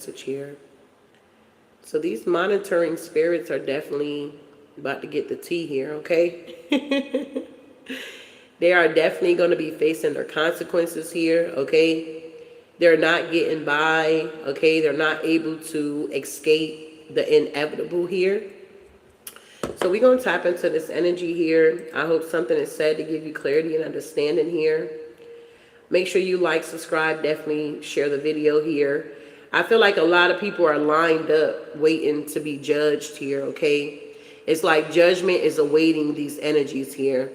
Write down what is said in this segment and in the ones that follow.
Here. So these monitoring spirits are definitely about to get the tea here, okay? They are definitely going to be facing their consequences here, okay? They're not getting by, okay? They're not able to escape the inevitable here. So we're going to tap into this energy here. I hope something is said to give you clarity and understanding here. Make sure you like, subscribe, definitely share the video here. I feel like a lot of people are lined up waiting to be judged here, okay? It's like judgment is awaiting these energies here.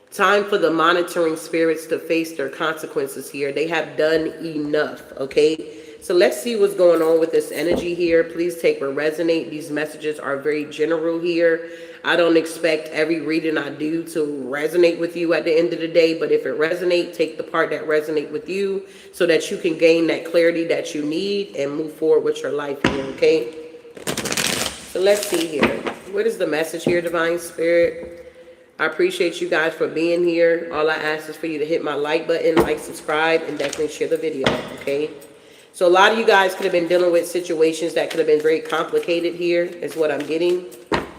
Time for the monitoring spirits to face their consequences here. They have done enough, okay? So let's see what's going on with this energy here. Please take what resonate. These messages are very general here. I don't expect every reading I do to resonate with you at the end of the day, but if it resonates, take the part that resonates with you so that you can gain that clarity that you need and move forward with your life here, okay? So let's see here. What is the message here, Divine Spirit? I appreciate you guys for being here. All I ask is for you to hit my like button, like, subscribe, and definitely share the video, okay? So a lot of you guys could have been dealing with situations that could have been very complicated here, is what I'm getting.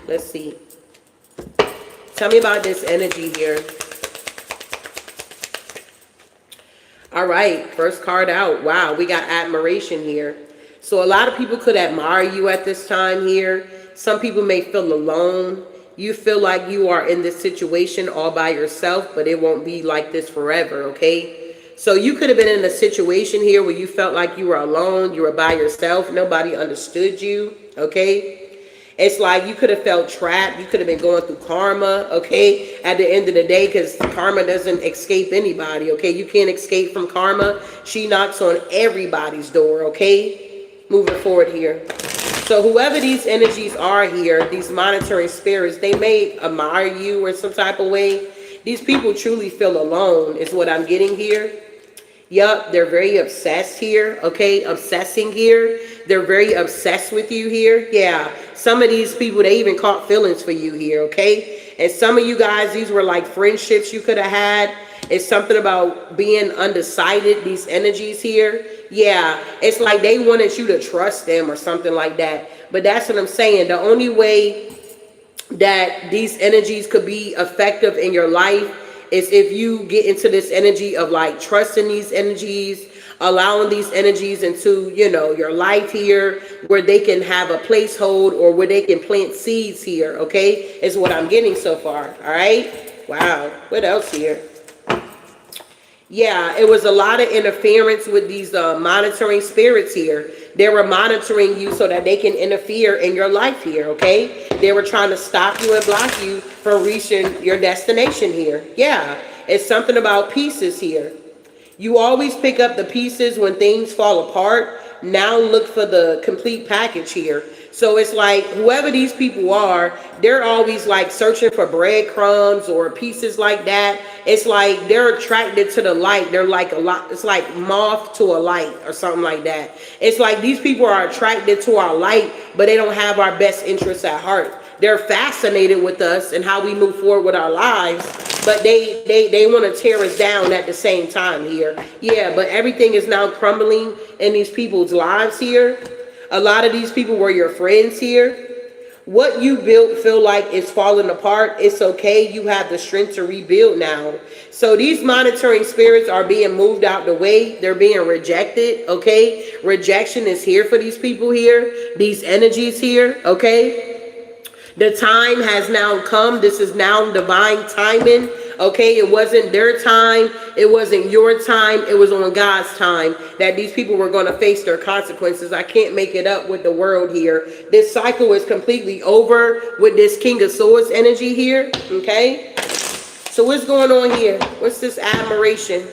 Let's see. Tell me about this energy here. All right, first card out. Wow, we got admiration here. So a lot of people could admire you at this time here. Some people may feel alone. You feel like you are in this situation all by yourself, but it won't be like this forever, okay? So you could have been in a situation here where you felt like you were alone, you were by yourself, nobody understood you, okay? It's like you could have felt trapped. You could have been going through karma, okay, at the end of the day, because karma doesn't escape anybody, okay? You can't escape from karma. She knocks on everybody's door, okay? Moving forward here. So whoever these energies are here, these monitoring spirits, they may admire you in some type of way. These people truly feel alone is what I'm getting here. Yup, they're very obsessed here, okay? Obsessing here. They're very obsessed with you here. Yeah, some of these people, they even caught feelings for you here, okay? And some of you guys, these were like friendships you could have had. It's something about being undecided, these energies here. Yeah, it's like they wanted you to trust them or something like that. But that's what I'm saying. The only way that these energies could be effective in your life is if you get into this energy of like trusting these energies, allowing these energies into, you know, your life here, where they can have a placehold or where they can plant seeds here, okay, is what I'm getting so far. All right. Wow. What else here? Yeah, it was a lot of interference with these monitoring spirits here. They were monitoring you so that they can interfere in your life here, okay? They were trying to stop you and block you from reaching your destination here. Yeah, it's something about pieces here. You always pick up the pieces when things fall apart. Now look for the complete package here. So it's like whoever these people are, they're always like searching for breadcrumbs or pieces like that. It's like they're attracted to the light. They're like a lot. It's like moth to a light or something like that. It's like these people are attracted to our light, but they don't have our best interests at heart. They're fascinated with us and how we move forward with our lives, but they want to tear us down at the same time here. Yeah, but everything is now crumbling in these people's lives here. A lot of these people were your friends here. What you built feel like it's falling apart. It's okay. You have the strength to rebuild now. So these monitoring spirits are being moved out the way. They're being rejected, okay? Rejection is here for these people here. These energies here, okay? The time has now come. This is now divine timing. Okay, it wasn't their time. It wasn't your time. It was on God's time that these people were going to face their consequences. I can't make it up with the world here. This cycle is completely over with this King of Swords energy here. Okay, so what's going on here? What's this admiration?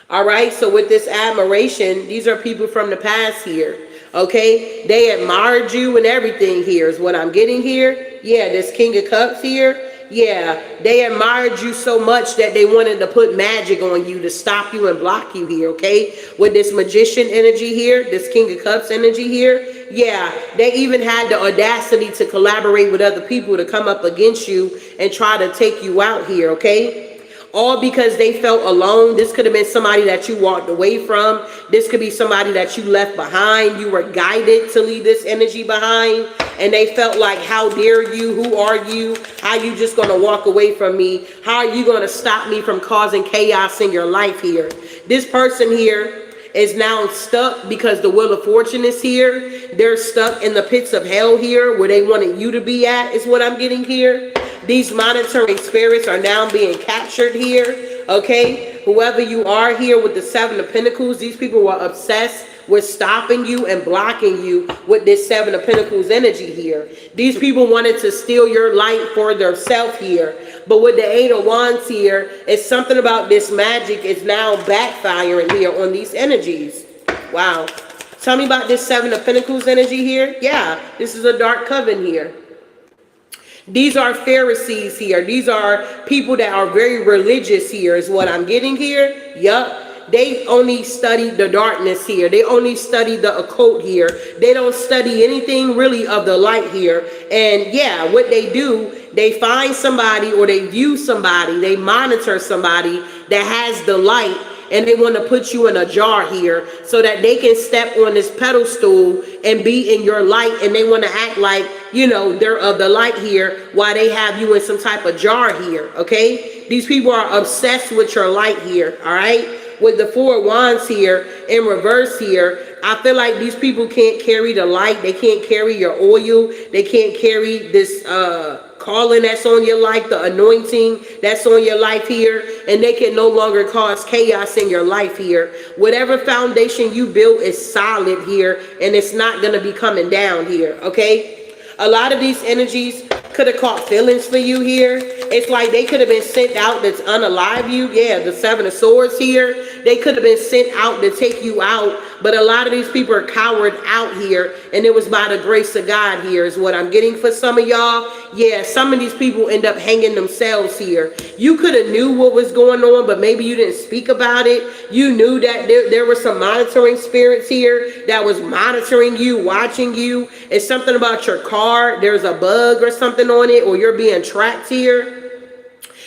All right, so with this admiration, these are people from the past here. Okay, they admired you and everything here is what I'm getting here. Yeah, this King of Cups here. Yeah, they admired you so much that they wanted to put magic on you to stop you and block you here, okay? With this Magician energy here, this King of Cups energy here. Yeah, they even had the audacity to collaborate with other people to come up against you and try to take you out here, okay? all because they felt alone. This could have been somebody that you walked away from. This could be somebody that you left behind. You were guided to leave this energy behind, and they felt like, how dare you? Who are you? How you just going to walk away from me? How are you going to stop me from causing chaos in your life here? This person here is now stuck because the wheel of fortune is here. They're stuck in the pits of hell here where they wanted you to be at, is what I'm getting here. These monitoring spirits are now being captured here, okay? Whoever you are here with the Seven of Pentacles, these people were obsessed with stopping you and blocking you with this Seven of Pentacles energy here. These people wanted to steal your light for themselves here. But with the Eight of Wands here, it's something about this magic is now backfiring here on these energies. Wow. Tell me about this Seven of Pentacles energy here. Yeah, this is a dark coven here. These are Pharisees here. These are people that are very religious here is what I'm getting here. Yup. They only study the darkness here. They only study the occult here. They don't study anything really of the light here. And yeah, what they do, they find somebody or they view somebody, they monitor somebody that has the light, and they want to put you in a jar here so that they can step on this pedestal and be in your light, and they want to act like, you know, they're of the light here while they have you in some type of jar here, okay? These people are obsessed with your light here, all right? With the Four of Wands here in reverse here, I feel like these people can't carry the light. They can't carry your oil. They can't carry this calling that's on your life, the anointing that's on your life here, and they can no longer cause chaos in your life here. Whatever foundation you built is solid here, and it's not going to be coming down here, okay? A lot of these energies could have caught feelings for you here. It's like they could have been sent out to unalive you. Yeah, the Seven of Swords here. They could have been sent out to take you out. But a lot of these people are cowered out here. And it was by the grace of God here is what I'm getting for some of y'all. Yeah, some of these people end up hanging themselves here. You could have knew what was going on, but maybe you didn't speak about it. You knew that there were some monitoring spirits here that was monitoring you, watching you. It's something about your car. There's a bug or something on it, or you're being tracked here.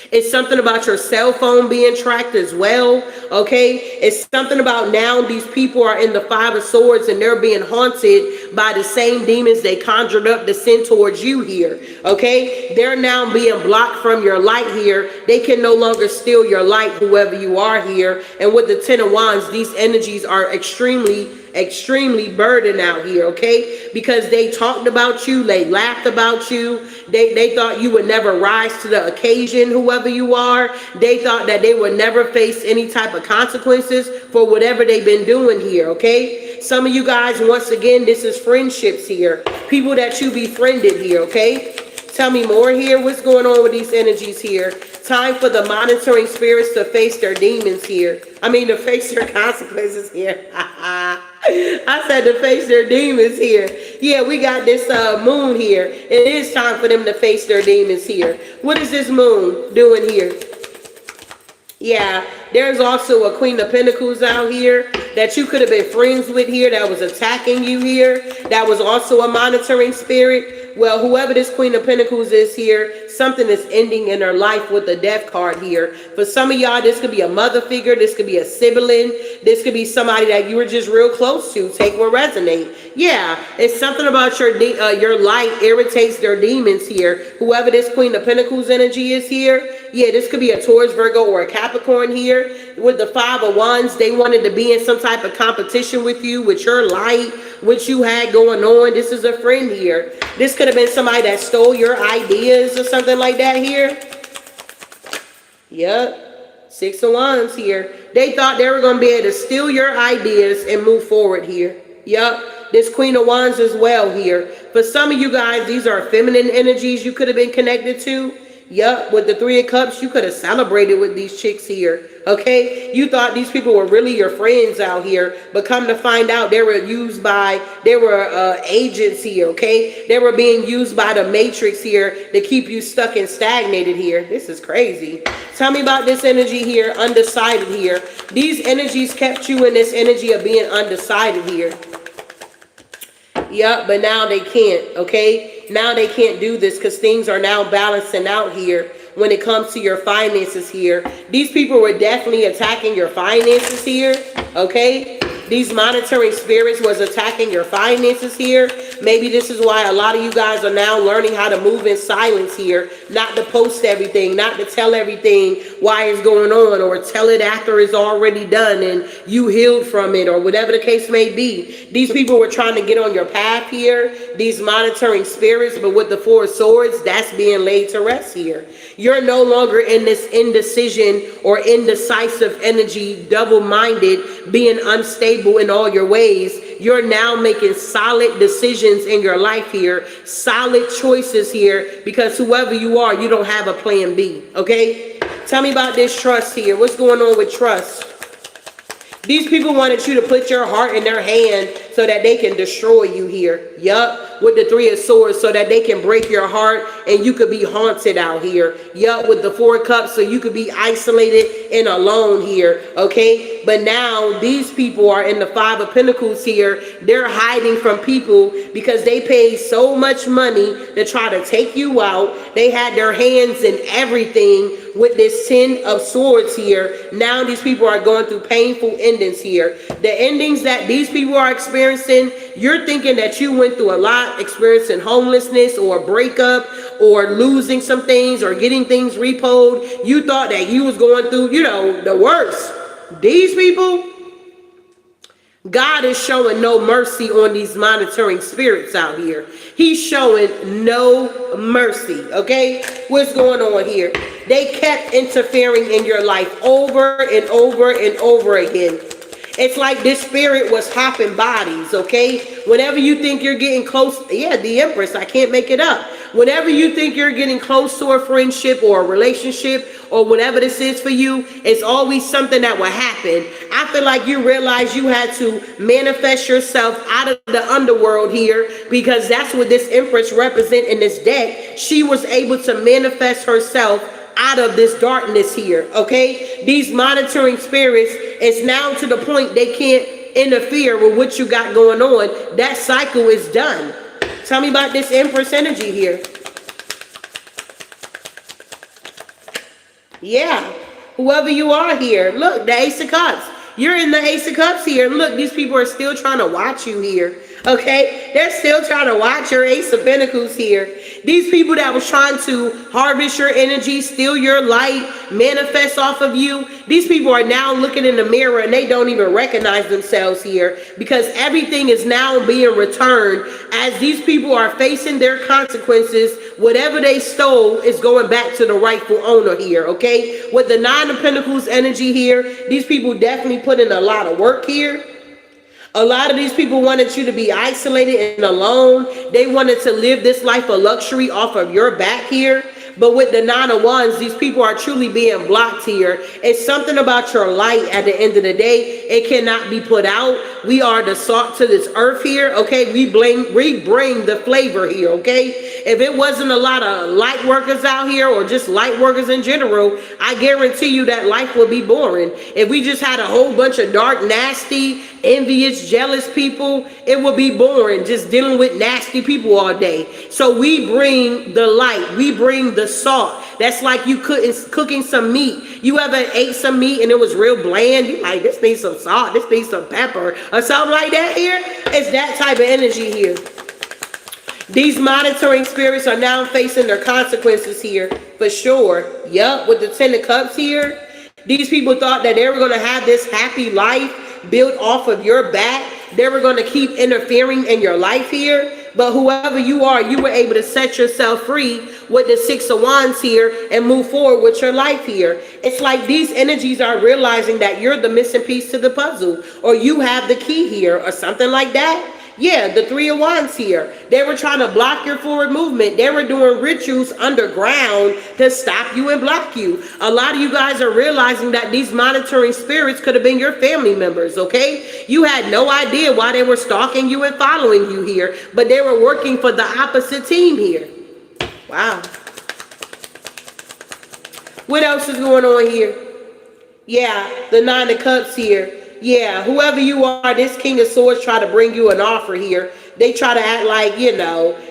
It's something about your cell phone being tracked as well, okay? It's something about now these people are in the Five of Swords and they're being haunted by the same demons they conjured up to send towards you here, okay? They're now being blocked from your light here. They can no longer steal your light, whoever you are here. And with the Ten of Wands, these energies are extremely burdened out here, okay? Because they talked about you, they laughed about you, they thought you would never rise to the occasion, whoever you are. They thought that they would never face any type of consequences for whatever they've been doing here, okay? Some of you guys, once again, this is friendships here. People that you befriended here, okay? Tell me more here. What's going on with these energies here? Time for the monitoring spirits to face their demons here. I mean, to face their consequences here. I said to face their demons here. Yeah, we got this moon here. It is time for them to face their demons here. What is this moon doing here? Yeah, there's also a Queen of Pentacles out here that you could have been friends with here that was attacking you here. That was also a monitoring spirit. Well, whoever this Queen of Pentacles is here, something is ending in her life with the Death card here. For some of y'all, this could be a mother figure. This could be a sibling. This could be somebody that you were just real close to. Take what resonate. Yeah, it's something about your light irritates their demons here. Whoever this Queen of Pentacles energy is here, yeah, this could be a Taurus, Virgo, or a Capricorn here. With the Five of Wands, they wanted to be in some type of competition with you, with your light, what you had going on. This is a friend here. This could have been somebody that stole your ideas or something like that here. Yep. Six of Wands here. They thought they were going to be able to steal your ideas and move forward here. Yep. This Queen of Wands as well here. For some of you guys, these are feminine energies you could have been connected to. Yup, with the Three of Cups, you could have celebrated with these chicks here, okay? You thought these people were really your friends out here, but come to find out they were agents here, okay? They were being used by the Matrix here to keep you stuck and stagnated here. This is crazy. Tell me about this energy here, undecided here. These energies kept you in this energy of being undecided here. Yep, but now they can't, okay? Now they can't do this because things are now balancing out here when it comes to your finances here. These people were definitely attacking your finances here, okay? These monitoring spirits was attacking your finances here. Maybe this is why a lot of you guys are now learning how to move in silence here, not to post everything, not to tell everything why it's going on, or tell it after it's already done and you healed from it, or whatever the case may be. These people were trying to get on your path here, these monitoring spirits, but with the Four of Swords, that's being laid to rest here. You're no longer in this indecision or indecisive energy, double-minded, being unstable in all your ways. You're now making solid decisions in your life here, solid choices here, because whoever you are, you don't have a plan B, okay? Tell me about this trust here. What's going on with trust? These people wanted you to put your heart in their hand so that they can destroy you here. Yup, with the Three of Swords, so that they can break your heart and you could be haunted out here. Yup, with the Four of Cups, so you could be isolated and alone here, okay? But now these people are in the Five of Pentacles here. They're hiding from people because they paid so much money to try to take you out. They had their hands in everything with this Ten of Swords here. Now these people are going through painful endings here. The endings that these people are experiencing, you're thinking that you went through a lot, experiencing homelessness or a breakup or losing some things or getting things repoed. You thought that you was going through, you know, the worst. These people, God is showing no mercy on these monitoring spirits out here. He's showing no mercy, okay? What's going on here? They kept interfering in your life over and over and over again. It's like this spirit was hopping bodies, okay? Whenever you think you're getting close, yeah, the Empress, I can't make it up. Whenever you think you're getting close to a friendship or a relationship or whatever this is for you, it's always something that will happen. I feel like you realize you had to manifest yourself out of the underworld here, because that's what this Empress represents in this deck. She was able to manifest herself out of this darkness here, okay? These monitoring spirits, it's now to the point they can't interfere with what you got going on. That cycle is done. Tell me about this Empress energy here. Yeah, whoever you are here, look, the Ace of Cups. You're in the Ace of Cups here. Look, these people are still trying to watch you here, okay? They're still trying to watch your Ace of Pentacles here. These people that was trying to harvest your energy, steal your light, manifest off of you, these people are now looking in the mirror and they don't even recognize themselves here, because everything is now being returned. As these people are facing their consequences, whatever they stole is going back to the rightful owner here, okay? With the Nine of Pentacles energy here, these people definitely put in a lot of work here. A lot of these people wanted you to be isolated and alone. They wanted to live this life of luxury off of your back here. But with the Nine of Wands, these people are truly being blocked here. It's something about your light at the end of the day. It cannot be put out. We are the salt to this earth here, okay? We bring the flavor here, okay? If it wasn't a lot of light workers out here, or just light workers in general, I guarantee you that life would be boring. If we just had a whole bunch of dark, nasty, envious, jealous people, it would be boring just dealing with nasty people all day. So we bring the light. We bring the salt. That's like you cooking some meat. You ever ate some meat and it was real bland? You like, this needs some salt, this needs some pepper, or something like that here. It's that type of energy here. These monitoring spirits are now facing their consequences here, for sure. Yup, with the Ten of Cups here, these people thought that they were going to have this happy life built off of your back. They were going to keep interfering in your life here. But whoever you are, you were able to set yourself free with the Six of Wands here and move forward with your life here. It's like these energies are realizing that you're the missing piece to the puzzle, or you have the key here, or something like that. Yeah, the Three of Wands here. They were trying to block your forward movement. They were doing rituals underground to stop you and block you. A lot of you guys are realizing that these monitoring spirits could have been your family members, okay? You had no idea why they were stalking you and following you here, but they were working for the opposite team here. Wow. What else is going on here? Yeah, the Nine of Cups here. Yeah, whoever you are, this King of Swords try to bring you an offer here. They try to act like,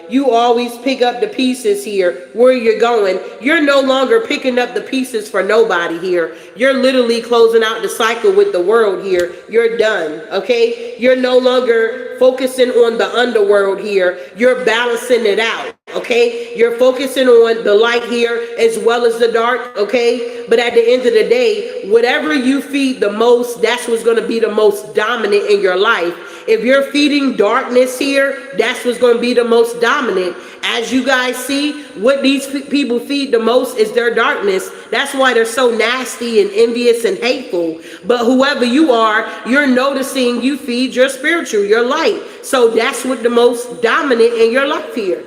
you always pick up the pieces here where you're going. You're no longer picking up the pieces for nobody here. You're literally closing out the cycle with the world here. You're done, okay? You're no longer focusing on the underworld here. You're balancing it out, okay? You're focusing on the light here as well as the dark, okay? But at the end of the day, whatever you feed the most, that's what's going to be the most dominant in your life. If you're feeding darkness here, that's what's going to be the most dominant. As you guys see, what these people feed the most is their darkness. That's why they're so nasty and envious and hateful. But whoever you are, you're noticing you feed your spiritual, your light. So that's what the most dominant in your life here.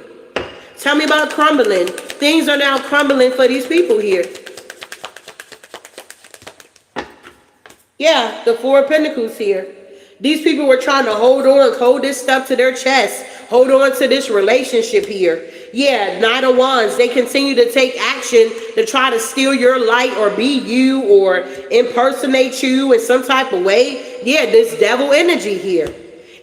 Tell me about crumbling. Things are now crumbling for these people here. Yeah, the Four of Pentacles here. These people were trying to hold this stuff to their chest, hold on to this relationship here. Yeah, Knight of Wands, they continue to take action to try to steal your light or be you or impersonate you in some type of way. Yeah, this devil energy here.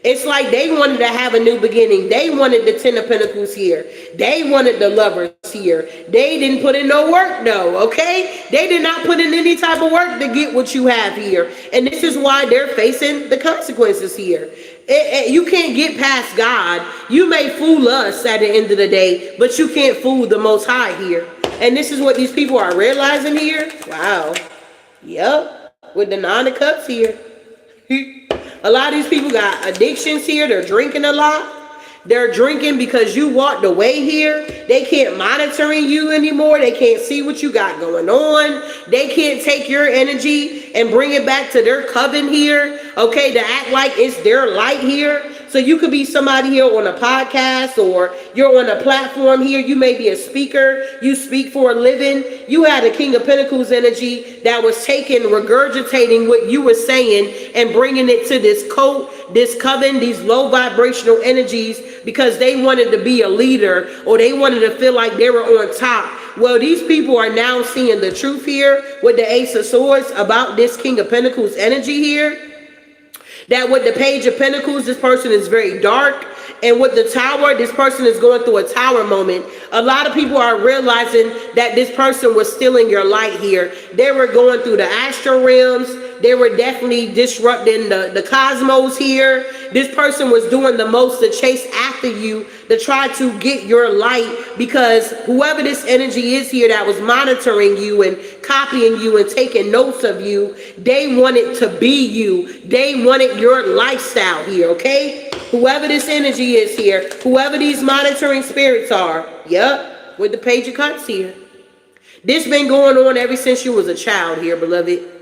It's like they wanted to have a new beginning. They wanted the Ten of Pentacles here. They wanted the Lovers here. They didn't put in no work though, okay? They did not put in any type of work to get what you have here. And this is why they're facing the consequences here. You can't get past God. You may fool us at the end of the day, but you can't fool the Most High here. And this is what these people are realizing here. Wow. Yep. With the Nine of Cups here. A lot of these people got addictions here. They're drinking a lot. They're drinking because you walked away here. They can't monitor you anymore. They can't see what you got going on. They can't take your energy and bring it back to their coven here. Okay, to act like it's their light here. So you could be somebody here on a podcast or you're on a platform here. You may be a speaker. You speak for a living. You had a King of Pentacles energy that was taking, regurgitating what you were saying and bringing it to this cult, this coven, these low vibrational energies because they wanted to be a leader or they wanted to feel like they were on top. Well, these people are now seeing the truth here with the Ace of Swords about this King of Pentacles energy here. That with the Page of Pentacles, this person is very dark. And with the Tower, this person is going through a Tower moment. A lot of people are realizing that this person was stealing your light here. They were going through the astral realms. They were definitely disrupting the cosmos here. This person was doing the most to chase after you, to try to get your light, because whoever this energy is here that was monitoring you and copying you and taking notes of you, they wanted to be you. They wanted your lifestyle here, okay? Whoever this energy is here, whoever these monitoring spirits are, yep, with the Page of Cups here. This been going on ever since you was a child here, beloved.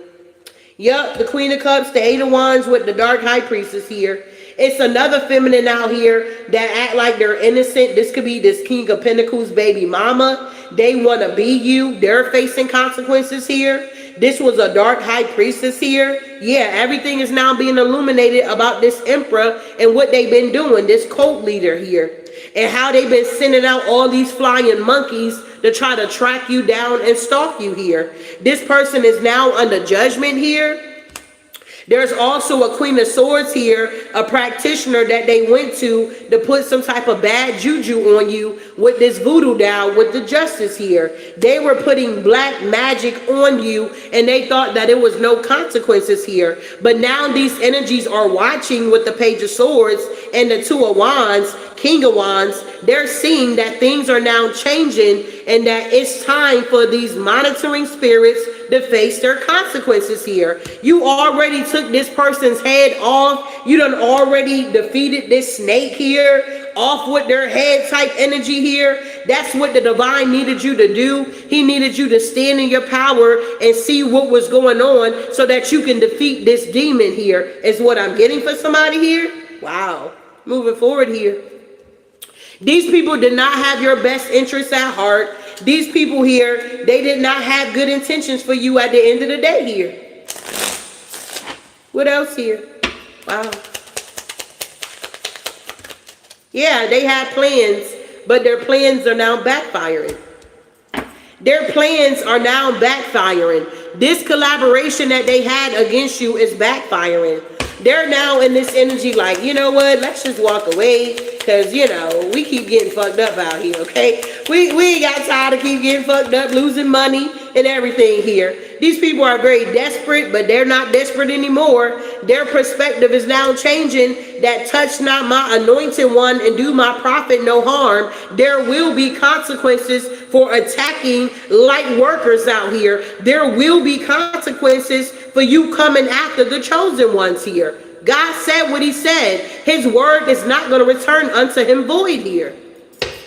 Yep, the Queen of Cups, the Eight of Wands with the Dark High Priestess here. It's another feminine out here that act like they're innocent. This could be this King of Pentacles baby mama. They want to be you. They're facing consequences here. This was a Dark High Priestess here. Yeah, everything is now being illuminated about this Emperor and what they've been doing, this cult leader here. And how they've been sending out all these flying monkeys to try to track you down and stalk you here. This person is now under judgment here. There's also a Queen of Swords here, a practitioner that they went to put some type of bad juju on you with this voodoo doll with the Justice here. They were putting black magic on you and they thought that it was no consequences here. But now these energies are watching with the Page of Swords and the Two of Wands, King of Wands. They're seeing that things are now changing and that it's time for these monitoring spirits to face their consequences here. You already took this person's head off. You done already defeated this snake here, off with their head type energy here. That's what the divine needed you to do. He needed you to stand in your power and see what was going on so that you can defeat this demon here, is what I'm getting for somebody here. Wow. Moving forward here. These people did not have your best interests at heart. These people here, they did not have good intentions for you at the end of the day here. What else here? Wow. Yeah, they had plans, but their plans are now backfiring. Their plans are now backfiring. This collaboration that they had against you is backfiring. they're now in this energy like, you know what, let's just walk away, because, you know, we keep getting fucked up out here, okay? We ain't got time to keep getting fucked up, losing money and everything here. These people are very desperate, but they're not desperate anymore. Their perspective is now changing, that touch not my anointed one and do my prophet no harm. There will be consequences for attacking light workers out here. There will be consequences for you coming after the chosen ones here. God said what he said. His word is not going to return unto him void here.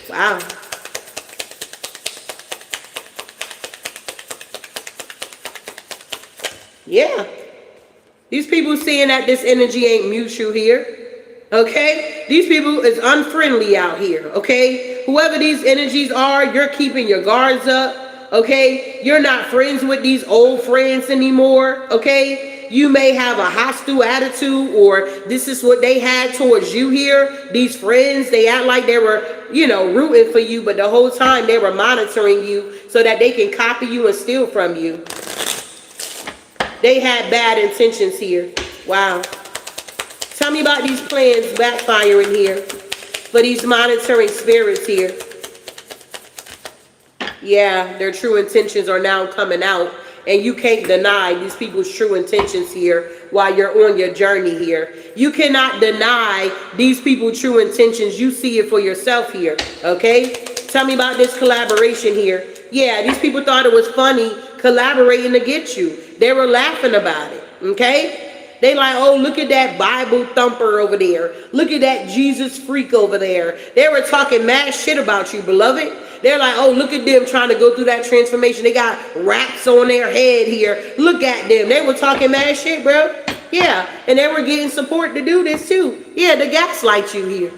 Wow. Yeah. These people seeing that this energy ain't mutual here. Okay? These people is unfriendly out here. Okay? Whoever these energies are, you're keeping your guards up. Okay? You're not friends with these old friends anymore. Okay? You may have a hostile attitude, or this is what they had towards you here. These friends, they act like they were, you know, rooting for you, but the whole time they were monitoring you so that they can copy you and steal from you. They had bad intentions here. Wow. Tell me about these plans backfiring here for these monitoring spirits here. Yeah, their true intentions are now coming out, and you can't deny these people's true intentions here while you're on your journey here. You cannot deny these people's true intentions. You see it for yourself here, okay? Tell me about this collaboration here. Yeah, these people thought it was funny collaborating to get you. They were laughing about it, okay? They like, oh, look at that Bible thumper over there. Look at that Jesus freak over there. They were talking mad shit about you, beloved. They're like, oh, look at them trying to go through that transformation. They got wraps on their head here. Look at them. They were talking mad shit, bro. Yeah, and they were getting support to do this too. Yeah, to gaslight you here.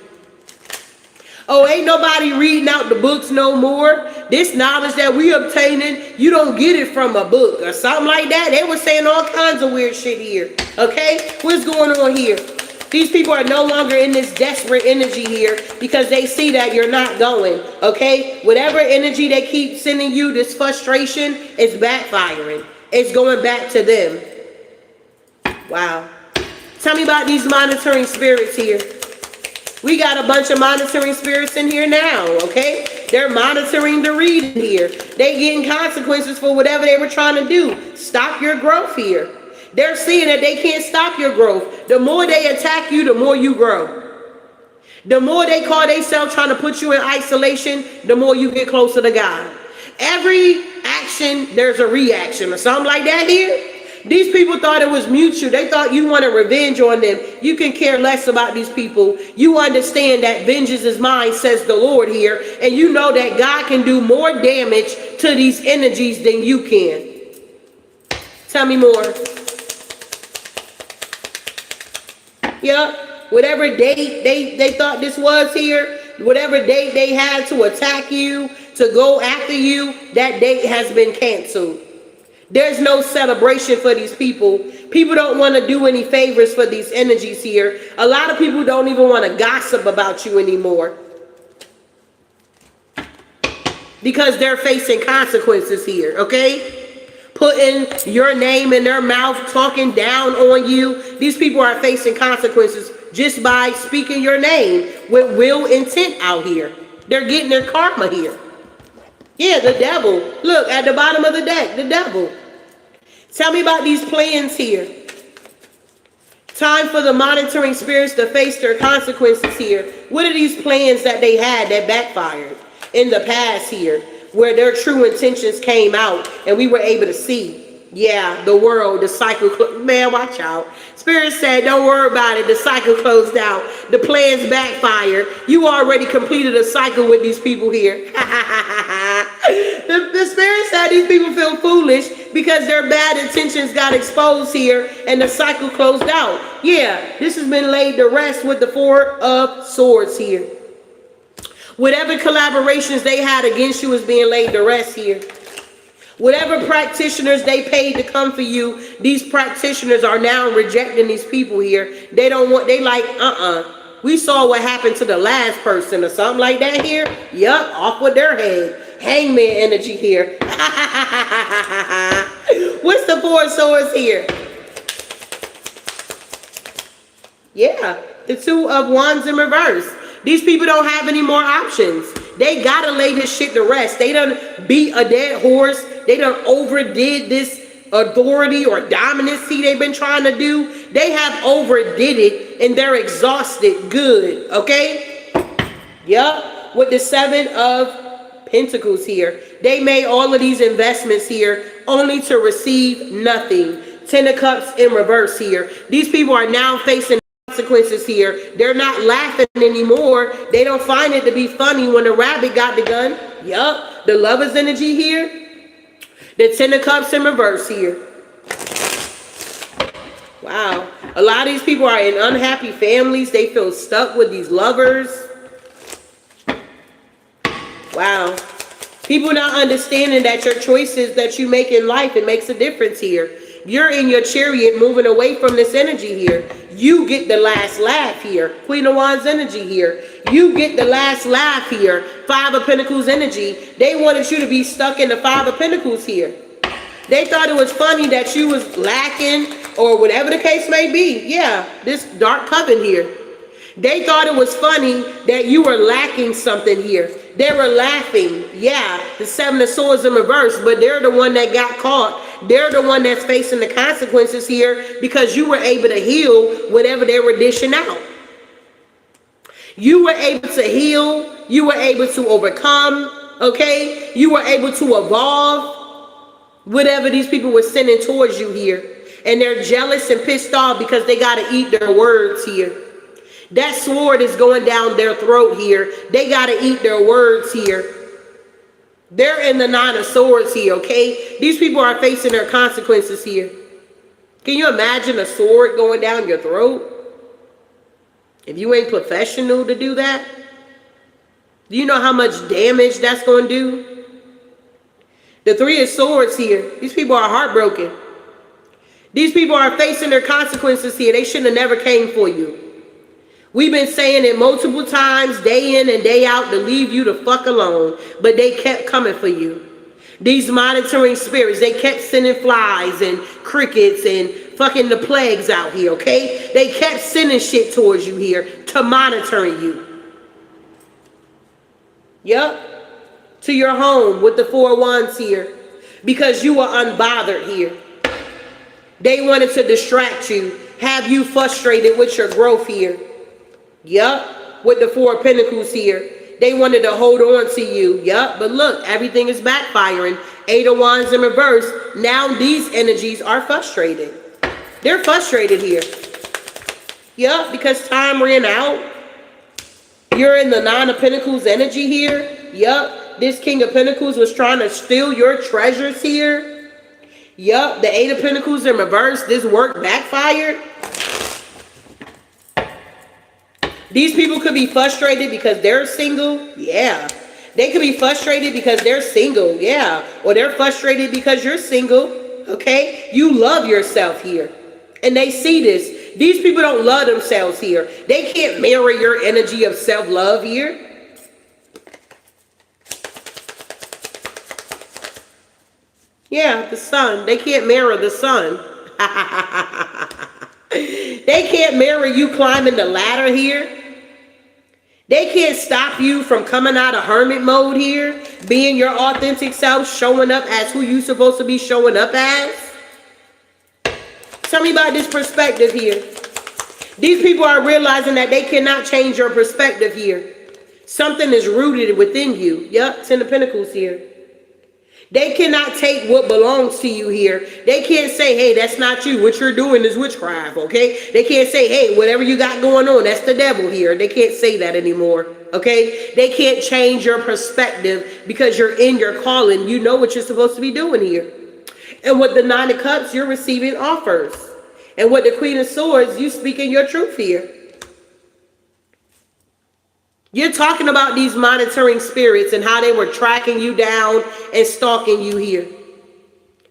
Oh, ain't nobody reading out the books no more. This knowledge that we obtaining, you don't get it from a book or something like that. They were saying all kinds of weird shit here. Okay? What's going on here? These people are no longer in this desperate energy here because they see that you're not going. Okay? Whatever energy they keep sending you, this frustration, is backfiring. It's going back to them. Wow. Tell me about these monitoring spirits here. We got a bunch of monitoring spirits in here now, okay? They're monitoring the reading here. They getting consequences for whatever they were trying to do. Stop your growth here. They're seeing that they can't stop your growth. The more they attack you, the more you grow. The more they call themselves trying to put you in isolation, the more you get closer to God. Every action, there's a reaction or something like that here. These people thought it was mutual. They thought you wanted revenge on them. You can care less about these people. You understand that vengeance is mine, says the Lord here. And you know that God can do more damage to these energies than you can. Tell me more. Yeah, whatever date they thought this was here, whatever date they had to attack you, to go after you, that date has been canceled. There's no celebration for these people. People don't want to do any favors for these energies here. A lot of people don't even want to gossip about you anymore because they're facing consequences here, okay? Putting your name in their mouth, talking down on you. These people are facing consequences just by speaking your name with will intent out here. They're getting their karma here. Yeah, the devil. Look, at the bottom of the deck, the devil. Tell me about these plans here. Time for the monitoring spirits to face their consequences here. What are these plans that they had that backfired in the past here, where their true intentions came out and we were able to see? Yeah, the world, the cycle, man, watch out. Spirit said, don't worry about it. The cycle closed out. The plans backfired. You already completed a cycle with these people here. The Spirit said these people feel foolish because their bad intentions got exposed here and the cycle closed out. Yeah, this has been laid to rest with the Four of Swords here. Whatever collaborations they had against you is being laid to rest here. Whatever practitioners they paid to come for you, these practitioners are now rejecting these people here. They don't want, they like, we saw what happened to the last person or something like that here. Yup, off with their head. Hangman energy here. What's the Four of Swords here? Yeah, the Two of Wands in reverse. These people don't have any more options. They gotta lay this shit to rest. They done beat a dead horse. They done overdid this authority or dominancy they've been trying to do. They have overdid it and they're exhausted. Good, okay? Yup, with the Seven of Pentacles here. They made all of these investments here only to receive nothing. Ten of Cups in reverse here. These people are now facing consequences here. They're not laughing anymore. They don't find it to be funny when the rabbit got the gun. Yup, the Lover's energy here. The Ten of Cups in reverse here. Wow. A lot of these people are in unhappy families. They feel stuck with these lovers. Wow. People not understanding that your choices that you make in life, it makes a difference here. You're in your chariot moving away from this energy here. You get the last laugh here. Queen of Wands energy here. You get the last laugh here. Five of Pentacles energy. They wanted you to be stuck in the Five of Pentacles here. They thought it was funny that you was lacking or whatever the case may be. Yeah, this dark coven here. They thought it was funny that you were lacking something here. They were laughing. Yeah, the Seven of Swords in reverse, but they're the one that got caught. They're the one that's facing the consequences here because you were able to heal whatever they were dishing out. You were able to heal. You were able to overcome, okay? You were able to evolve whatever these people were sending towards you here. And they're jealous and pissed off because they got to eat their words here. That sword is going down their throat here. They got to eat their words here. They're in the Nine of Swords here, okay? These people are facing their consequences here. Can you imagine a sword going down your throat? If you ain't professional to do that? Do you know how much damage that's going to do? The Three of Swords here. These people are heartbroken. These people are facing their consequences here. They should have never came for you. We've been saying it multiple times, day in and day out, to leave you the fuck alone. But they kept coming for you. These monitoring spirits, they kept sending flies and crickets and fucking the plagues out here, okay? They kept sending shit towards you here to monitoring you. Yup. To your home with the Four of Wands here. Because you were unbothered here. They wanted to distract you, have you frustrated with your growth here. Yup, with the Four of Pentacles here. They wanted to hold on to you. Yup, but look, everything is backfiring. Eight of Wands in reverse. Now these energies are frustrated. They're frustrated here. Yup, because time ran out. You're in the Nine of Pentacles energy here. Yup, this King of Pentacles was trying to steal your treasures here. Yup, the Eight of Pentacles in reverse. This work backfired. These people could be frustrated because they're single. Yeah. They could be frustrated because they're single. Yeah. Or they're frustrated because you're single. Okay. You love yourself here. And they see this. These people don't love themselves here. They can't mirror your energy of self-love here. Yeah, the sun. They can't mirror the sun. They can't mirror you climbing the ladder here. They can't stop you from coming out of hermit mode here, being your authentic self, showing up as who you're supposed to be showing up as. Tell me about this perspective here. These people are realizing that they cannot change your perspective here. Something is rooted within you. Yep, Ten of Pentacles here. They cannot take what belongs to you here. They can't say, hey, that's not you. What you're doing is witchcraft, okay? They can't say, hey, whatever you got going on, that's the devil here. They can't say that anymore, okay? They can't change your perspective because you're in your calling. You know what you're supposed to be doing here. And with the Nine of Cups, you're receiving offers. And with the Queen of Swords, you speaking your truth here. You're talking about these monitoring spirits and how they were tracking you down and stalking you here.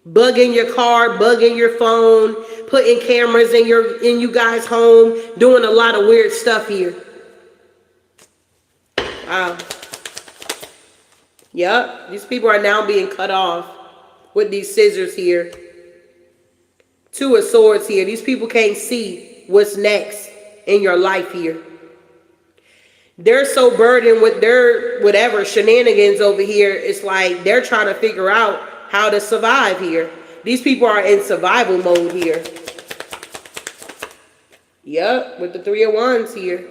Bugging your car, bugging your phone, putting cameras in you guys' home, doing a lot of weird stuff here. Wow. Yep, these people are now being cut off with these scissors here. Two of Swords here. These people can't see what's next in your life here. They're so burdened with their whatever shenanigans over here. It's like they're trying to figure out how to survive here. These people are in survival mode here. Yup, with the Three of Wands here.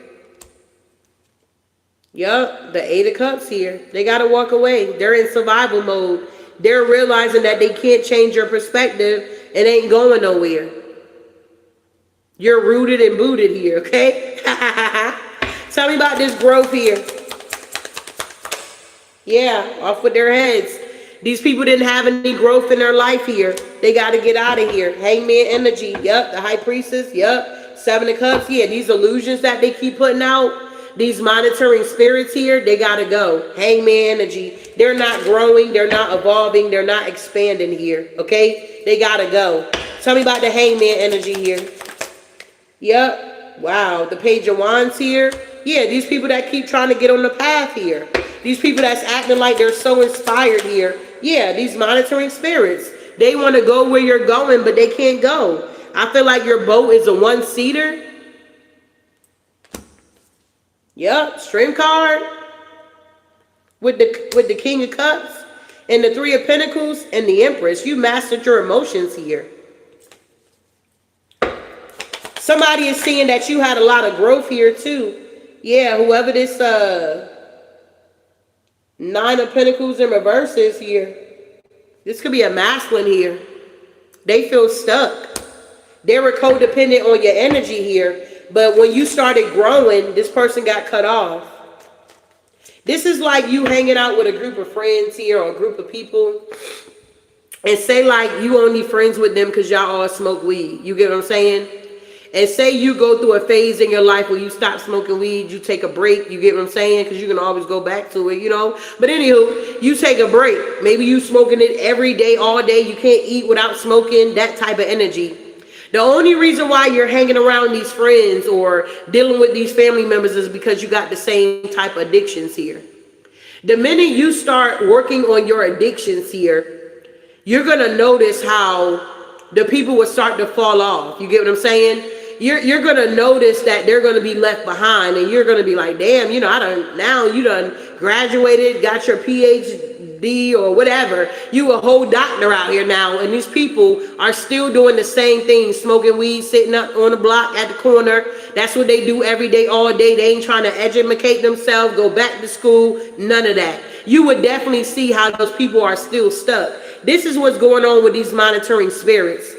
Yup, the Eight of Cups here. They got to walk away. They're in survival mode. They're realizing that they can't change your perspective. It ain't going nowhere. You're rooted and booted here, okay? Tell me about this growth here. Yeah, off with their heads. These people didn't have any growth in their life here. They got to get out of here. Hangman energy. Yep, the High Priestess. Yep, Seven of Cups. Yeah, these illusions that they keep putting out. These monitoring spirits here, they got to go. Hangman energy. They're not growing. They're not evolving. They're not expanding here, okay? They got to go. Tell me about the Hangman energy here. Yep. Wow, the Page of Wands here. Yeah, these people that keep trying to get on the path here. These people that's acting like they're so inspired here. Yeah, these monitoring spirits. They want to go where you're going, but they can't go. I feel like your boat is a one-seater. Yep, Stream card. With the King of Cups. And the Three of Pentacles and the Empress. You mastered your emotions here. Somebody is seeing that you had a lot of growth here too. Yeah, whoever this Nine of Pentacles in reverse is here. This could be a masculine here. They feel stuck. They were codependent on your energy here. But when you started growing, this person got cut off. This is like you hanging out with a group of friends here or a group of people. And say like you only friends with them because y'all all smoke weed. You get what I'm saying? And say you go through a phase in your life where you stop smoking weed, you take a break, you get what I'm saying? Because you can always go back to it, you know? But anywho, you take a break. Maybe you smoking it every day, all day. You can't eat without smoking, that type of energy. The only reason why you're hanging around these friends or dealing with these family members is because you got the same type of addictions here. The minute you start working on your addictions here, you're going to notice how the people will start to fall off. You get what I'm saying? You're going to notice that they're going to be left behind, and you're going to be like, damn, you know, now you done graduated, got your PhD or whatever. You a whole doctor out here now, and these people are still doing the same thing, smoking weed, sitting up on the block at the corner. That's what they do every day, all day. They ain't trying to educate themselves, go back to school, none of that. You would definitely see how those people are still stuck. This is what's going on with these monitoring spirits.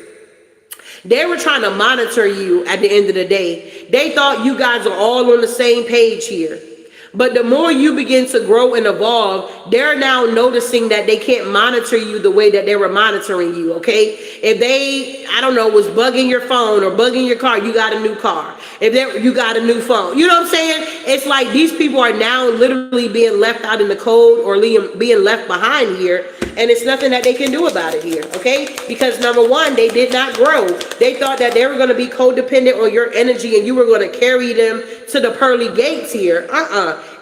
They were trying to monitor you at the end of the day. They thought you guys are all on the same page here. But the more you begin to grow and evolve, they're now noticing that they can't monitor you the way that they were monitoring you, okay? If they, I don't know, was bugging your phone or bugging your car, you got a new car. If you got a new phone. You know what I'm saying? It's like these people are now literally being left out in the cold or being left behind here. And it's nothing that they can do about it here, okay? Because number one, they did not grow. They thought that they were going to be codependent on your energy and you were going to carry them to the pearly gates here.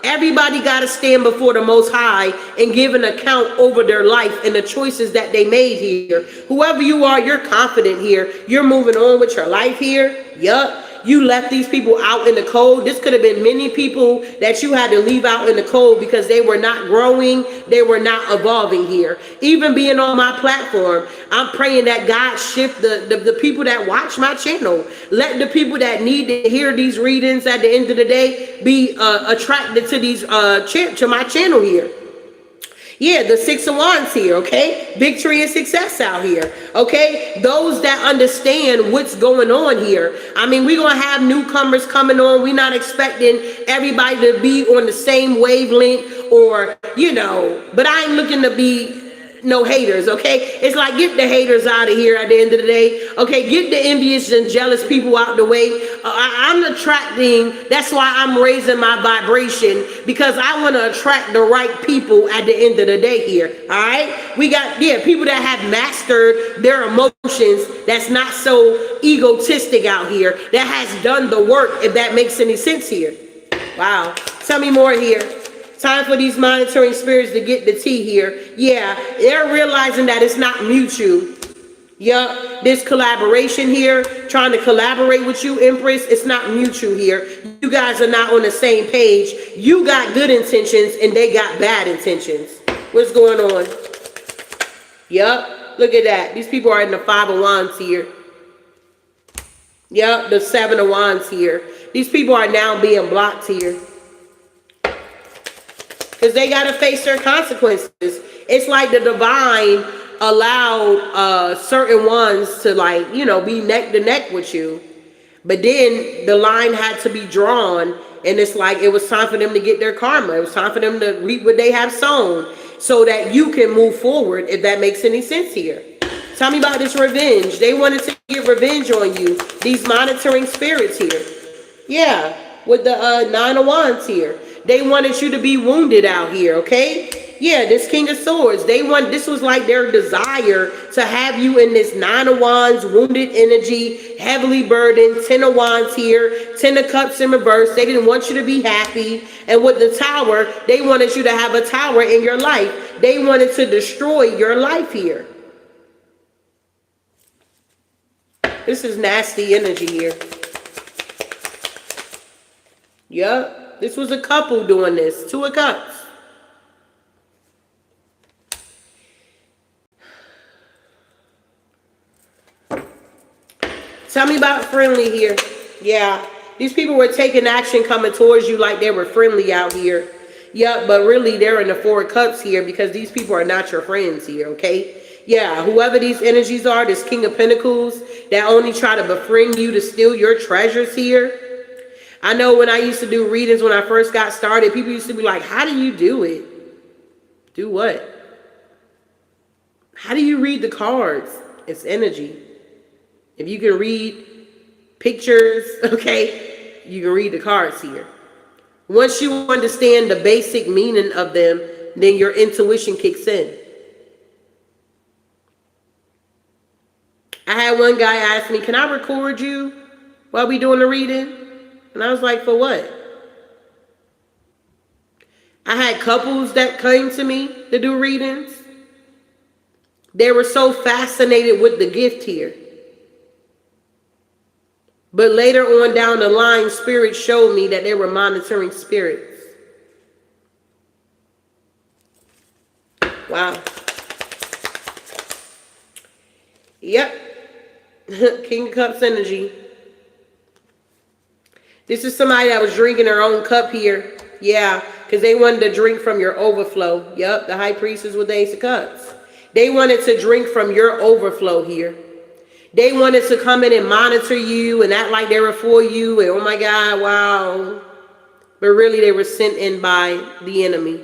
Everybody got to stand before the Most High and give an account over their life and the choices that they made here. Whoever you are, you're confident here. You're moving on with your life here. Yup. You left these people out in the cold. This could have been many people that you had to leave out in the cold because they were not growing. They were not evolving here. Even being on my platform, I'm praying that God shift the people that watch my channel. Let the people that need to hear these readings at the end of the day be attracted to these to my channel here. Yeah, the Six of Wands here, okay? Victory and success out here, okay? Those that understand what's going on here. I mean, we're going to have newcomers coming on. We're not expecting everybody to be on the same wavelength or, you know, but I ain't looking to be no haters, okay? It's like, get the haters out of here at the end of the day, okay? Get the envious and jealous people out the way. I'm attracting, that's why I'm raising my vibration, because I want to attract the right people at the end of the day here, all right? We got, yeah, people that have mastered their emotions, that's not so egotistic out here, that has done the work, if that makes any sense here. Wow. Tell me more here. Time for these monitoring spirits to get the tea here. Yeah, they're realizing that it's not mutual. Yup, this collaboration here, trying to collaborate with you, Empress, it's not mutual here. You guys are not on the same page. You got good intentions and they got bad intentions. What's going on? Yup, look at that. These people are in the Five of Wands here. Yup, the Seven of Wands here. These people are now being blocked here. Because they got to face their consequences. It's like the divine allowed certain ones to, like, you know, be neck to neck with you. But then the line had to be drawn. And it's like it was time for them to get their karma. It was time for them to reap what they have sown. So that you can move forward, if that makes any sense here. Tell me about this revenge. They wanted to get revenge on you. These monitoring spirits here. Yeah, with the Nine of Wands here. They wanted you to be wounded out here, okay? Yeah, this King of Swords. This was like their desire to have you in this Nine of Wands, wounded energy, heavily burdened, Ten of Wands here, Ten of Cups in reverse. They didn't want you to be happy. And with the Tower, they wanted you to have a tower in your life. They wanted to destroy your life here. This is nasty energy here. Yup. This was a couple doing this. Two of Cups. Tell me about friendly here. Yeah. These people were taking action coming towards you like they were friendly out here. Yup, but really they're in the Four of Cups here because these people are not your friends here, okay? Yeah, whoever these energies are, this King of Pentacles, that only try to befriend you to steal your treasures here. I know when I used to do readings when I first got started, people used to be like, how do you do it? Do what? How do you read the cards? It's energy. If you can read pictures, okay, you can read the cards here. Once you understand the basic meaning of them, then your intuition kicks in. I had one guy ask me, can I record you while we doing the reading? And I was like, for what? I had couples that came to me to do readings. They were so fascinated with the gift here. But later on down the line, Spirit showed me that they were monitoring spirits. Wow. Yep. King of Cups energy. This is somebody that was drinking their own cup here. Yeah, because they wanted to drink from your overflow. Yep, the High Priestess with the Ace of Cups. They wanted to drink from your overflow here. They wanted to come in and monitor you and act like they were for you. And oh my God, wow. But really they were sent in by the enemy.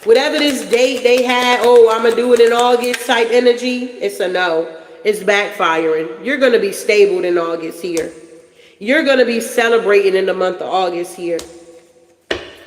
Whatever this date they had, oh, I'm going to do it in August type energy, it's a no. It's backfiring. You're going to be stable in August here. You're going to be celebrating in the month of August here.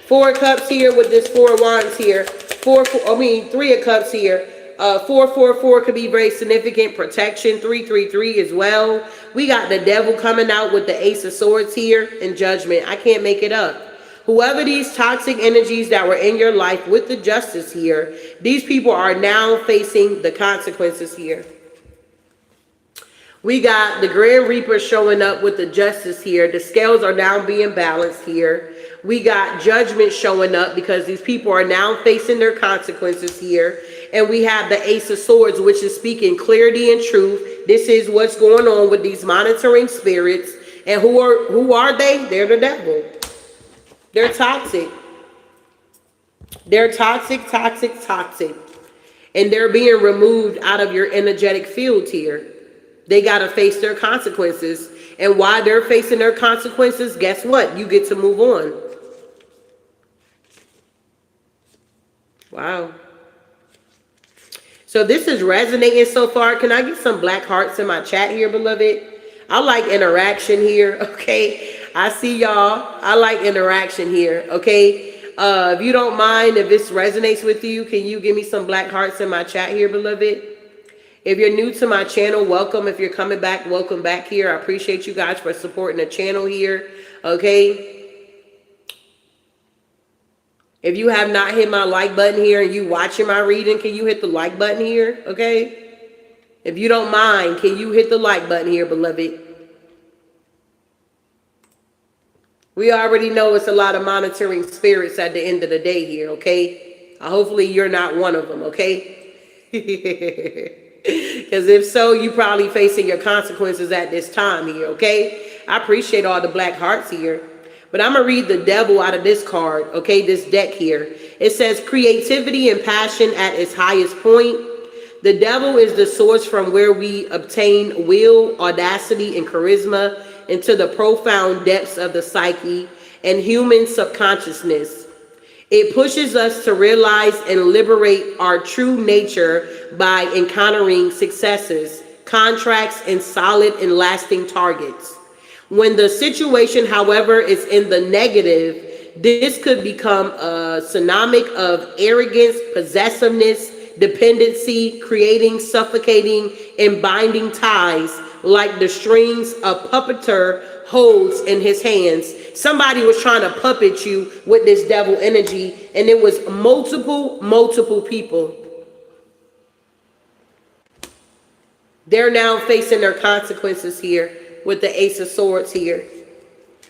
Four of Cups here with this Four of Wands here. Three of Cups here. 444 could be very significant. Protection. 333 as well. We got the Devil coming out with the Ace of Swords here and Judgment. I can't make it up. Whoever these toxic energies that were in your life with the Justice here, these people are now facing the consequences here. We got the Grand Reaper showing up with the Justice here. The scales are now being balanced here. We got Judgment showing up because these people are now facing their consequences here. And we have the Ace of Swords, which is speaking clarity and truth. This is what's going on with these monitoring spirits. And who are they? They're the devil. They're toxic. They're toxic, toxic, toxic. And they're being removed out of your energetic field here. They got to face their consequences. And while they're facing their consequences, guess what? You get to move on. Wow. So this is resonating so far. Can I get some black hearts in my chat here, beloved? I like interaction here, okay? I see y'all. I like interaction here, okay? If you don't mind, if this resonates with you, can you give me some black hearts in my chat here, beloved? If you're new to my channel, welcome. If you're coming back, welcome back here. I appreciate you guys for supporting the channel here, okay? If you have not hit my like button here and you watching my reading, can you hit the like button here? Okay. If you don't mind, can you hit the like button here, beloved? We already know it's a lot of monitoring spirits at the end of the day here, okay? Hopefully you're not one of them, okay? Because if so, you probably facing your consequences at this time here, okay? I appreciate all the black hearts here. But I'm going to read the devil out of this card, okay, this deck here. It says creativity and passion at its highest point. The devil is the source from where we obtain will, audacity, and charisma into the profound depths of the psyche and human subconsciousness. It pushes us to realize and liberate our true nature by encountering successes, contracts, and solid and lasting targets. When the situation, however, is in the negative, this could become a synonymic of arrogance, possessiveness, dependency, creating, suffocating, and binding ties like the strings a puppeteer holds in his hands. Somebody was trying to puppet you with this devil energy, and it was multiple people. They're now facing their consequences here with the Ace of Swords here.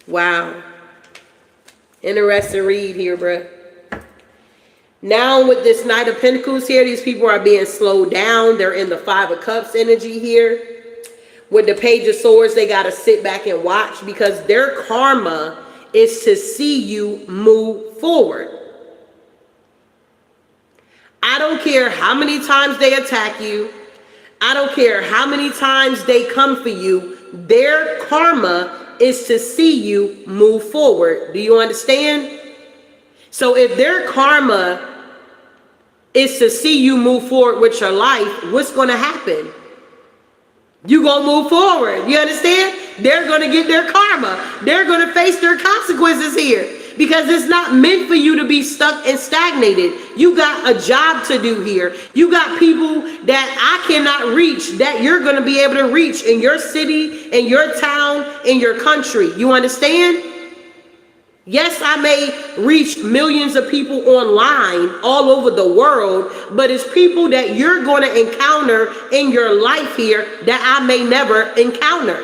Wow. Interesting read here, bruh. Now with this Knight of Pentacles here, these people are being slowed down. They're in the Five of Cups energy here. With the Page of Swords, they got to sit back and watch because their karma is to see you move forward. I don't care how many times they attack you. I don't care how many times they come for you. Their karma is to see you move forward. Do you understand? So if their karma is to see you move forward with your life, what's going to happen? You're going to move forward. You understand? They're going to get their karma. They're going to face their consequences here. Because it's not meant for you to be stuck and stagnated. You got a job to do here. You got people that I cannot reach that you're going to be able to reach in your city, in your town, in your country. You understand? Yes, I may reach millions of people online all over the world, but it's people that you're going to encounter in your life here that I may never encounter.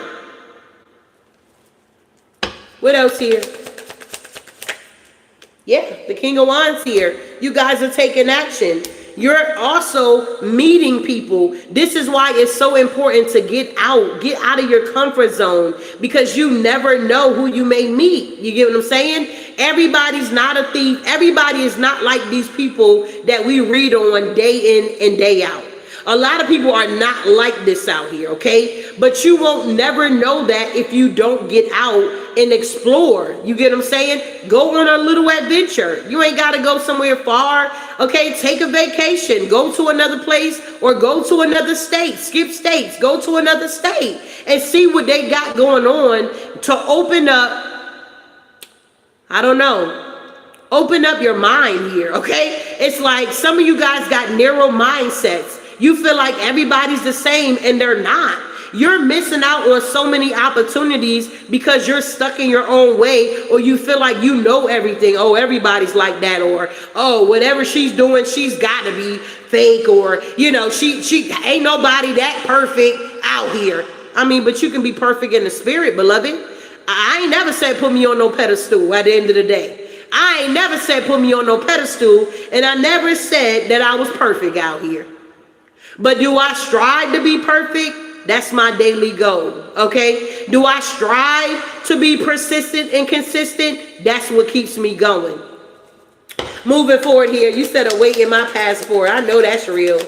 What else here? Yeah, the King of Wands here. You guys are taking action. You're also meeting people. This is why it's so important to get out of your comfort zone, because you never know who you may meet. You get what I'm saying? Everybody's not a thief. Everybody is not like these people that we read on day in and day out. A lot of people are not like this out here, okay? But you won't never know that if you don't get out and explore. You get what I'm saying? Go on a little adventure. You ain't got to go somewhere far, okay? Take a vacation. Go to another place or go to another state. Skip states. Go to another state and see what they got going on to open up, I don't know, open up your mind here, okay? It's like some of you guys got narrow mindsets. You feel like everybody's the same and they're not. You're missing out on so many opportunities because you're stuck in your own way, or you feel like you know everything. Oh, everybody's like that, or oh, whatever she's doing, she's got to be fake, or you know, she ain't nobody that perfect out here. I mean, but you can be perfect in the spirit, beloved. I ain't never said put me on no pedestal at the end of the day. I ain't never said put me on no pedestal, and I never said that I was perfect out here. But do I strive to be perfect? That's my daily goal, okay? Do I strive to be persistent and consistent? That's what keeps me going. Moving forward here, you said awaiting my passport. I know that's real.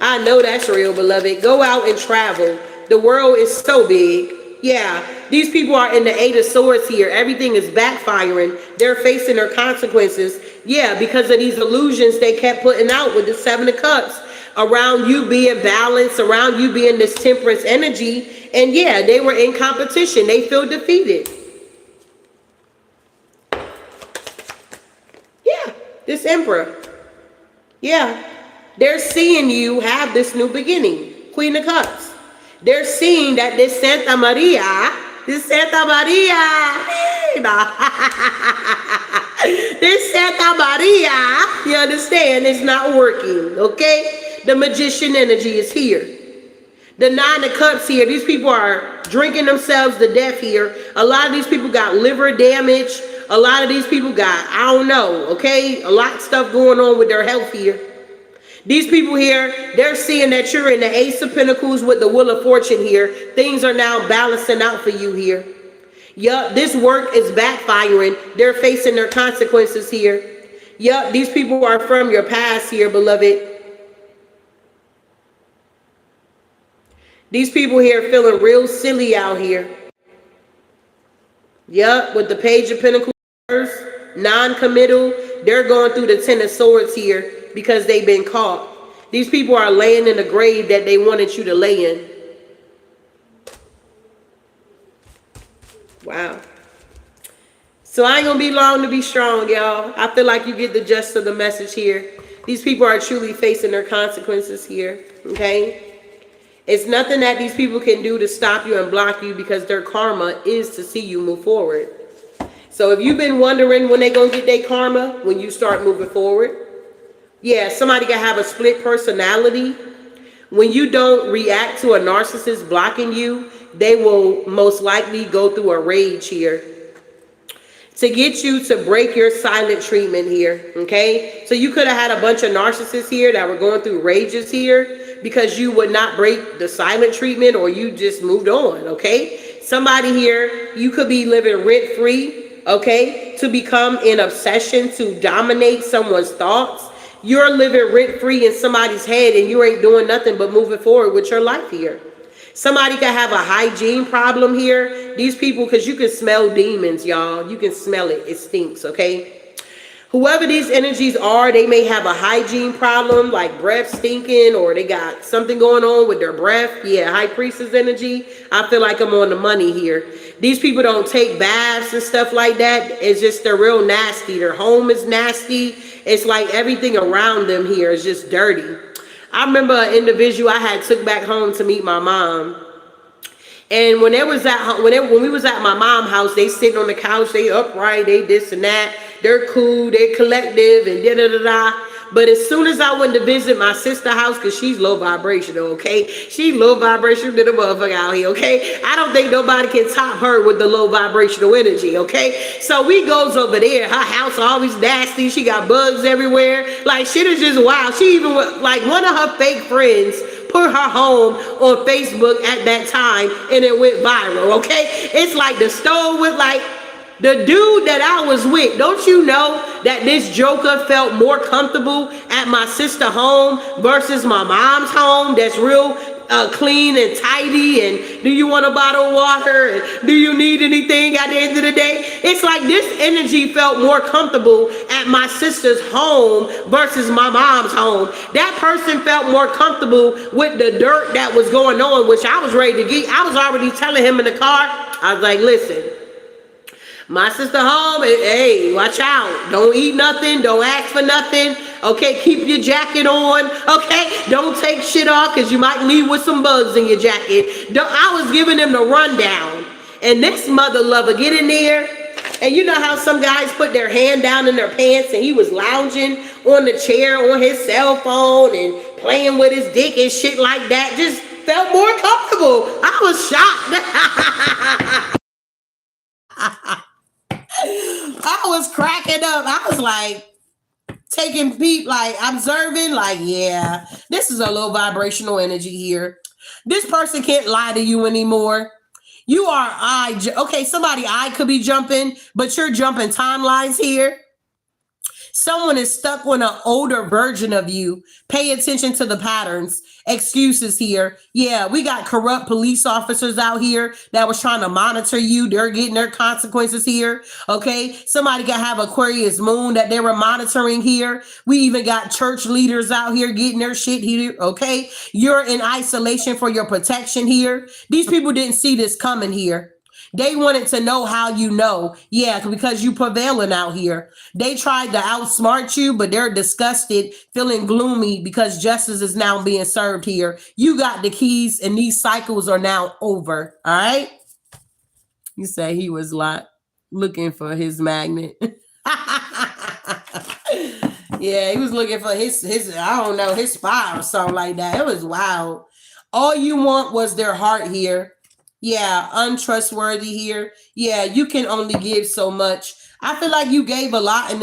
I know that's real, beloved. Go out and travel. The world is so big. Yeah, these people are in the Eight of Swords here. Everything is backfiring. They're facing their consequences. Yeah, because of these illusions they kept putting out with the Seven of Cups around you being balanced, around you being this temperance energy. And yeah, they were in competition. They feel defeated. Yeah, this Emperor. Yeah, they're seeing you have this new beginning. Queen of Cups. They're seeing that this Santa Maria, This Santa Maria, you understand, it's not working, okay? The magician energy is here. The nine of cups here, these people are drinking themselves to death here. A lot of these people got liver damage. A lot of these people got, I don't know, okay? A lot of stuff going on with their health here. These people here, they're seeing that you're in the Ace of Pentacles with the Wheel of Fortune here. Things are now balancing out for you here. Yup, this work is backfiring. They're facing their consequences here. Yup, these people are from your past here, beloved. These people here feeling real silly out here. Yup, with the Page of Pentacles, non-committal, they're going through the Ten of Swords here because they've been caught. These people are laying in the grave that they wanted you to lay in. Wow. So I ain't gonna be long to be strong, y'all. I feel like you get the gist of the message here. These people are truly facing their consequences here, okay? It's nothing that these people can do to stop you and block you because their karma is to see you move forward. So if you've been wondering when they're going to get their karma, when you start moving forward, yeah, somebody can have a split personality. When you don't react to a narcissist blocking you, they will most likely go through a rage here to get you to break your silent treatment here, okay? So you could have had a bunch of narcissists here that were going through rages here because you would not break the silent treatment or you just moved on, okay? Somebody here, you could be living rent-free, okay, to become an obsession to dominate someone's thoughts. You're living rent-free in somebody's head and you ain't doing nothing but moving forward with your life here. Somebody can have a hygiene problem here. These people, because you can smell demons, y'all. You can smell it. It stinks, okay? Whoever these energies are, they may have a hygiene problem, like breath stinking, or they got something going on with their breath. Yeah, High Priestess energy. I feel like I'm on the money here. These people don't take baths and stuff like that. It's just they're real nasty. Their home is nasty. It's like everything around them here is just dirty. I remember an individual I had took back home to meet my mom. And when we was at my mom's house, they sitting on the couch, they upright, they this and that, they're cool, they're collective, and da-da-da-da. But as soon as I went to visit my sister's house, because she's low vibrational, okay? She's low vibrational to the motherfucker out here, okay? I don't think nobody can top her with the low vibrational energy, okay? So we goes over there. Her house always nasty. She got bugs everywhere. Like, shit is just wild. She even, like, one of her fake friends put her home on Facebook at that time, and it went viral, okay? It's like the stove with, like, the dude that I was with, don't you know that this joker felt more comfortable at my sister's home versus my mom's home that's real clean and tidy, and do you want a bottle of water, and do you need anything at the end of the day? It's like this energy felt more comfortable at my sister's home versus my mom's home. That person felt more comfortable with the dirt that was going on, which I was ready to get. I was already telling him in the car, I was like, listen, my sister home, hey, watch out. Don't eat nothing. Don't ask for nothing. Okay, keep your jacket on. Okay, don't take shit off because you might leave with some bugs in your jacket. I was giving him the rundown. And this mother lover get in there. And you know how some guys put their hand down in their pants and he was lounging on the chair on his cell phone and playing with his dick and shit like that. Just felt more comfortable. I was shocked. I was cracking up. I was like taking peep, like observing, like, yeah, this is a low vibrational energy here. This person can't lie to you anymore. You are okay, somebody I could be jumping, but you're jumping timelines here. Someone is stuck on an older version of you. Pay attention to the patterns. Excuses here. Yeah, we got corrupt police officers out here that was trying to monitor you. They're getting their consequences here. Okay, somebody can have Aquarius moon that they were monitoring here. We even got church leaders out here getting their shit here. Okay, you're in isolation for your protection here. These people didn't see this coming here. They wanted to know how you know. Yeah, because you prevailing out here. They tried to outsmart you, but they're disgusted, feeling gloomy because justice is now being served here. You got the keys and these cycles are now over. All right. You say he was like looking for his magnet. Yeah, he was looking for his I don't know, his spot or something like that. It was wild. All you want was their heart here. Yeah, untrustworthy here. Yeah, you can only give so much. I feel like you gave a lot in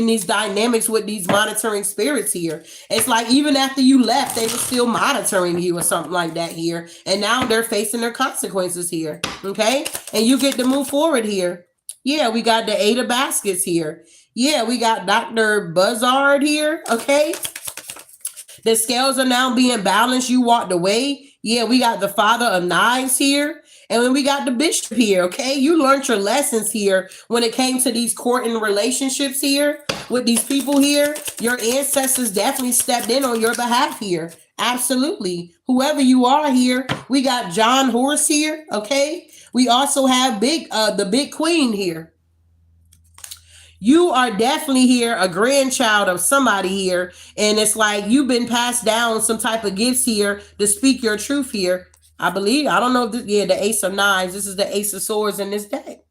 these dynamics with these monitoring spirits here. It's like even after you left, they were still monitoring you or something like that here. And now they're facing their consequences here. Okay? And you get to move forward here. Yeah, we got the 8 of baskets here. Yeah, we got Dr. Buzzard here. Okay. The scales are now being balanced. You walked away. Yeah, we got the Father of Knives here. And then we got the Bishop here. Okay. You learned your lessons here when it came to these courting relationships here with these people here. Your ancestors definitely stepped in on your behalf here. Absolutely. Whoever you are here, we got John Horse here. Okay. We also have the big queen here. You are definitely here, a grandchild of somebody here. And it's like you've been passed down some type of gifts here to speak your truth here. I believe. I don't know if this, yeah, the Ace of Knives. This is the Ace of Swords in this deck.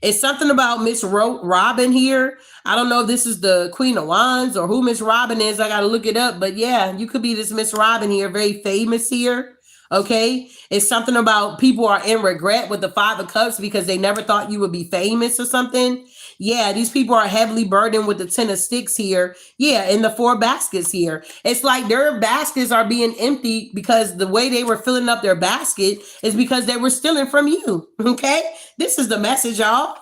It's something about Miss Robin here. I don't know if this is the Queen of Wands or who Miss Robin is. I got to look it up. But yeah, you could be this Miss Robin here, very famous here. Okay. It's something about people are in regret with the 5 of Cups because they never thought you would be famous or something. Yeah, these people are heavily burdened with the 10 of Sticks here. Yeah, in the 4 baskets here. It's like their baskets are being empty because the way they were filling up their basket is because they were stealing from you. Okay? This is the message, y'all.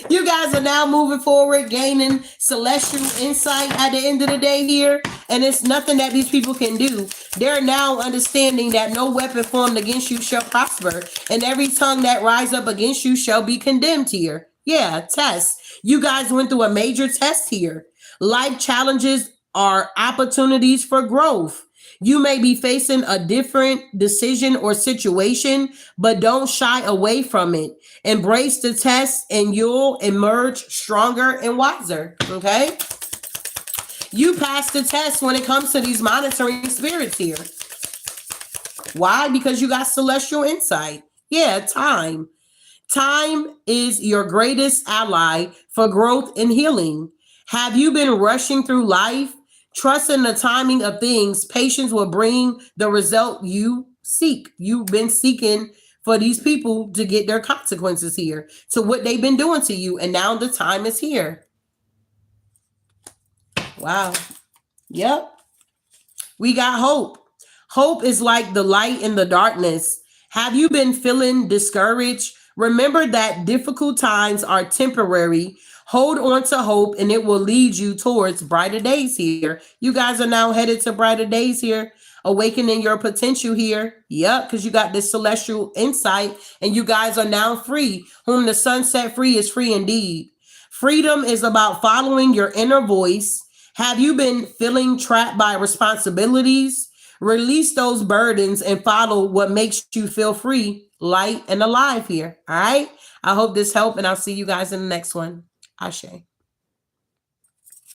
You guys are now moving forward, gaining celestial insight at the end of the day here. And it's nothing that these people can do. They're now understanding that no weapon formed against you shall prosper. And every tongue that rise up against you shall be condemned here. Yeah, test. You guys went through a major test here. Life challenges are opportunities for growth. You may be facing a different decision or situation, but don't shy away from it. Embrace the test and you'll emerge stronger and wiser. Okay? You pass the test when it comes to these monitoring spirits here. Why? Because you got celestial insight. Yeah, time. Time is your greatest ally for growth and healing. Have you been rushing through life? Trust in the timing of things. Patience will bring the result you seek. You've been seeking for these people to get their consequences here to what they've been doing to you. And now the time is here. Wow. Yep. We got hope. Hope is like the light in the darkness. Have you been feeling discouraged? Remember that difficult times are temporary. Hold on to hope and it will lead you towards brighter days here. You guys are now headed to brighter days here. Awakening your potential here. Yep, because you got this celestial insight and you guys are now free. Whom the sun set free is free indeed. Freedom is about following your inner voice. Have you been feeling trapped by responsibilities? Release those burdens and follow what makes you feel free, light, and alive here. All right. I hope this helped, and I'll see you guys in the next one. Ashe.